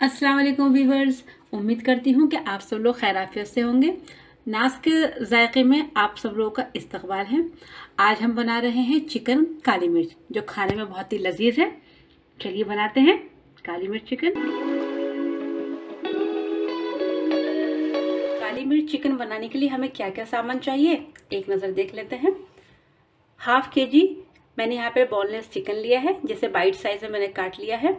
अस्सलाम वालेकुम व्यूवर्स। उम्मीद करती हूँ कि आप सब लोग खैराफियत से होंगे। नाज के जायके में आप सब लोगों का इस्तकबाल है। आज हम बना रहे हैं चिकन काली मिर्च, जो खाने में बहुत ही लजीज है। चलिए बनाते हैं काली मिर्च चिकन। काली मिर्च चिकन बनाने के लिए हमें क्या क्या सामान चाहिए, एक नज़र देख लेते हैं। हाफ केजी मैंने यहाँ पे बोनलेस चिकन लिया है, जिसे बाइट साइज में मैंने काट लिया है।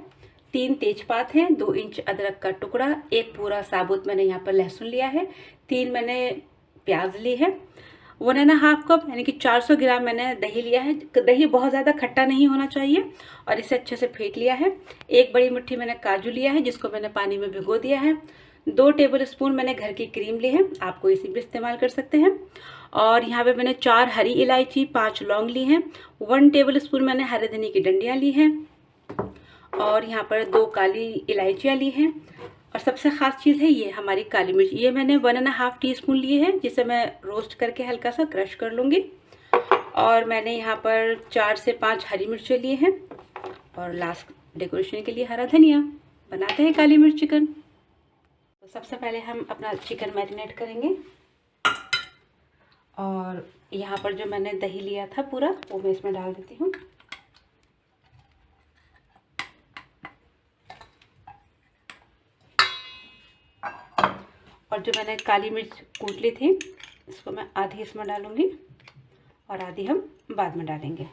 3 तेजपात हैं, 2 इंच अदरक का टुकड़ा, एक पूरा साबुत मैंने यहाँ पर लहसुन लिया है, 3 मैंने प्याज ली है, 1.5 कप यानी कि 400 ग्राम मैंने दही लिया है। दही बहुत ज़्यादा खट्टा नहीं होना चाहिए और इसे अच्छे से फेंट लिया है। 1 बड़ी मुट्ठी मैंने काजू लिया है, जिसको मैंने पानी में भिगो दिया है। 2 टेबल स्पून मैंने घर की क्रीम ली है, आप कोई सी भी इस्तेमाल कर सकते हैं। और यहाँ पे मैंने 4 हरी इलायची, 5 लौंग ली हैं, 1 टेबल स्पून मैंने हरे धनिया की डंडियाँ ली हैं और यहाँ पर 2 काली इलायचियाँ ली हैं। और सबसे ख़ास चीज़ है ये हमारी काली मिर्च, ये मैंने 1.5 टीस्पून लिए हैं, जिसे मैं रोस्ट करके हल्का सा क्रश कर लूँगी। और मैंने यहाँ पर 4 से 5 हरी मिर्चें लिए हैं और लास्ट डेकोरेशन के लिए हरा धनिया। बनाते हैं काली मिर्च चिकन। तो सबसे पहले हम अपना चिकन मैरिनेट करेंगे। और यहाँ पर जो मैंने दही लिया था पूरा, वो मैं इसमें डाल देती हूँ। और जो मैंने काली मिर्च कूट ली थी, इसको मैं आधी इसमें डालूँगी और आधी हम बाद में डालेंगे।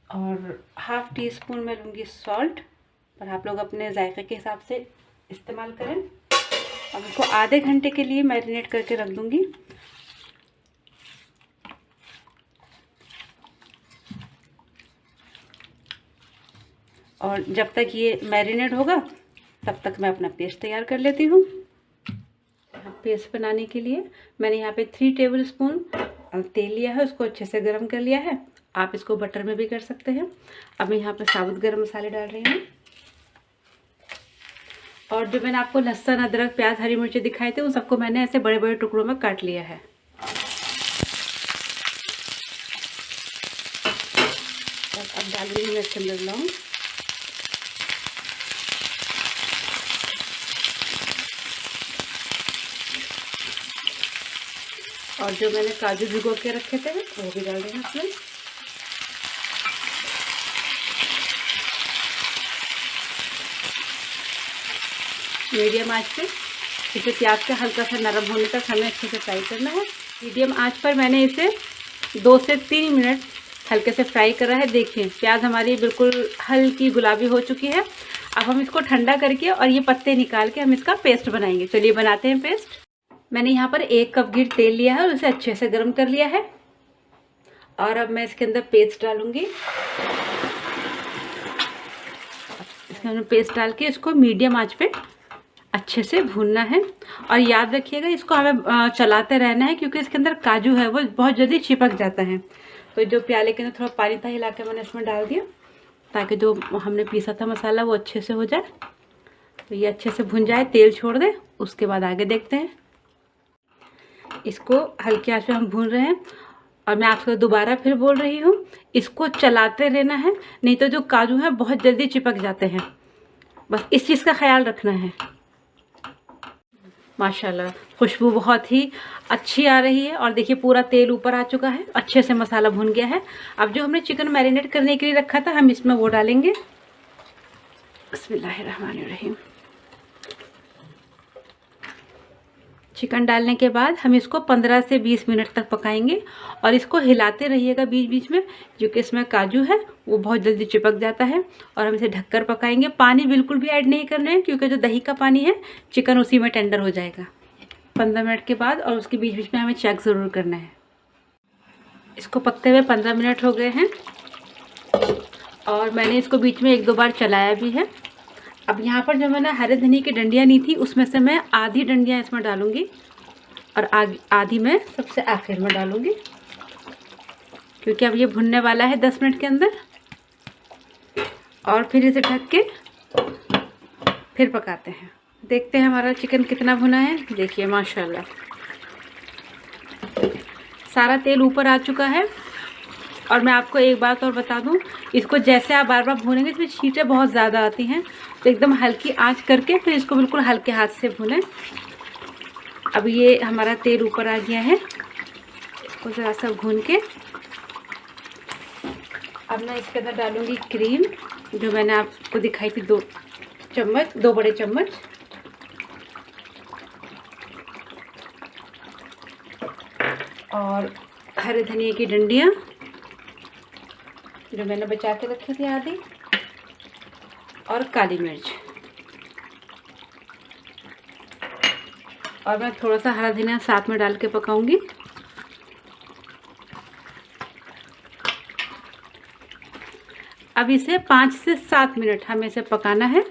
और हाफ टी स्पून मैं लूँगी सॉल्ट, पर आप लोग अपने जायके के हिसाब से इस्तेमाल करें। अब इसको आधे घंटे के लिए मैरिनेट करके रख दूँगी। और जब तक ये मैरिनेट होगा तब तक मैं अपना पेस्ट तैयार कर लेती हूँ। पेस्ट बनाने के लिए मैंने यहाँ पे 3 टेबल स्पून तेल लिया है, उसको अच्छे से गर्म कर लिया है। आप इसको बटर में भी कर सकते हैं। अब मैं यहाँ पे साबुत गरम मसाले डाल रही हूँ। और जो मैंने आपको लहसुन, अदरक, प्याज, हरी मिर्ची दिखाए थे, उन सबको मैंने ऐसे बड़े बड़े टुकड़ों में काट लिया है। अब डाल रही हूँ मैं इसके अंदर लौंग और जो मैंने काजू भिगो के रखे थे वो भी डाल देना इसमें। मीडियम आंच पे इसे प्याज का हल्का सा नरम होने तक हमें अच्छे से फ्राई करना है। मीडियम आंच पर मैंने इसे 2 से 3 मिनट हल्के से फ्राई करा है। देखिए प्याज हमारी बिल्कुल हल्की गुलाबी हो चुकी है। अब हम इसको ठंडा करके और ये पत्ते निकाल के हम इसका पेस्ट बनाएंगे। चलिए बनाते हैं पेस्ट। मैंने यहाँ पर 1 कप गिर तेल लिया है और उसे अच्छे से गर्म कर लिया है। और अब मैं इसके अंदर पेस्ट डालूंगी। इसके अंदर पेस्ट डाल के इसको मीडियम आंच पे अच्छे से भूनना है। और याद रखिएगा, इसको हमें चलाते रहना है, क्योंकि इसके अंदर काजू है वो बहुत जल्दी चिपक जाता है। तो जो प्याले के अंदर थोड़ा पानी था हिला के मैंने इसमें डाल दिया, ताकि जो हमने पीसा था मसाला वो अच्छे से हो जाए। तो ये अच्छे से भुन जाए, तेल छोड़ दे, उसके बाद आगे देखते हैं। इसको हल्की आंच पे हम भून रहे हैं। और मैं आपको दोबारा फिर बोल रही हूँ, इसको चलाते रहना है, नहीं तो जो काजू है बहुत जल्दी चिपक जाते हैं। बस इस चीज़ का ख्याल रखना है। माशाल्लाह खुशबू बहुत ही अच्छी आ रही है। और देखिए पूरा तेल ऊपर आ चुका है, अच्छे से मसाला भुन गया है। अब जो हमने चिकन मैरिनेट करने के लिए रखा था, हम इसमें वो डालेंगे। बिस्मिल्लाहिर्रहमानिर्रहीम। चिकन डालने के बाद हम इसको 15 से 20 मिनट तक पकाएंगे। और इसको हिलाते रहिएगा बीच बीच में, क्योंकि इसमें काजू है वो बहुत जल्दी चिपक जाता है। और हम इसे ढककर पकाएंगे। पानी बिल्कुल भी ऐड नहीं करना है, क्योंकि जो दही का पानी है चिकन उसी में टेंडर हो जाएगा 15 मिनट के बाद। और उसके बीच बीच में हमें चेक ज़रूर करना है। इसको पकते हुए 15 मिनट हो गए हैं और मैंने इसको बीच में 1-2 बार चलाया भी है। अब यहाँ पर जो मैंने हरे धनिया की डंडियाँ ली थी, उसमें से मैं आधी डंडियाँ इसमें डालूंगी और आधी मैं सबसे आखिर में डालूंगी, क्योंकि अब ये भुनने वाला है 10 मिनट के अंदर। और फिर इसे ढक के फिर पकाते हैं। देखते हैं हमारा चिकन कितना भुना है। देखिए माशाल्लाह सारा तेल ऊपर आ चुका है। और मैं आपको एक बात और बता दूं, इसको जैसे आप बार बार भूनेंगे इसमें छींटे बहुत ज़्यादा आती हैं, तो एकदम हल्की आंच करके फिर इसको बिल्कुल हल्के हाथ से भूनें। अब ये हमारा तेल ऊपर आ गया है, इसको ज़रा सा भून के अब मैं इसके अंदर डालूँगी क्रीम, जो मैंने आपको दिखाई थी 2 बड़े चम्मच। और हरे धनिया की डंडियाँ जो मैंने बचा के रखी थी आधी, और काली मिर्च, और मैं थोड़ा सा हरा धनिया साथ में डाल के पकाऊंगी। अब इसे 5 से 7 मिनट हमें इसे पकाना है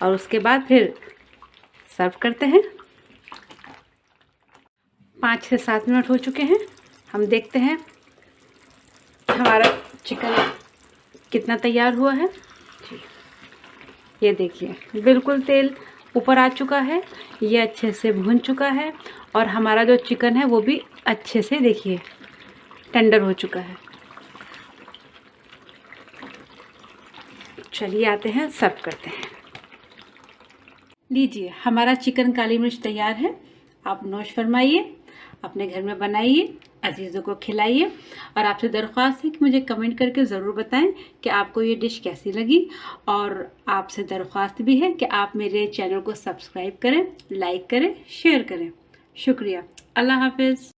और उसके बाद फिर सर्व करते हैं। 5 से 7 मिनट हो चुके हैं, हम देखते हैं हमारा चिकन कितना तैयार हुआ है। ये देखिए बिल्कुल तेल ऊपर आ चुका है, ये अच्छे से भुन चुका है और हमारा जो चिकन है वो भी अच्छे से देखिए टेंडर हो चुका है। चलिए आते हैं, सर्व करते हैं। लीजिए हमारा चिकन काली मिर्च तैयार है। आप नोश फरमाइए, अपने घर में बनाइए, अजीज़ों को खिलाइए। और आपसे दरख्वास्त है कि मुझे कमेंट करके ज़रूर बताएं कि आपको ये डिश कैसी लगी। और आपसे दरख्वास्त भी है कि आप मेरे चैनल को सब्सक्राइब करें, लाइक करें, शेयर करें। शुक्रिया। अल्लाह हाफिज़।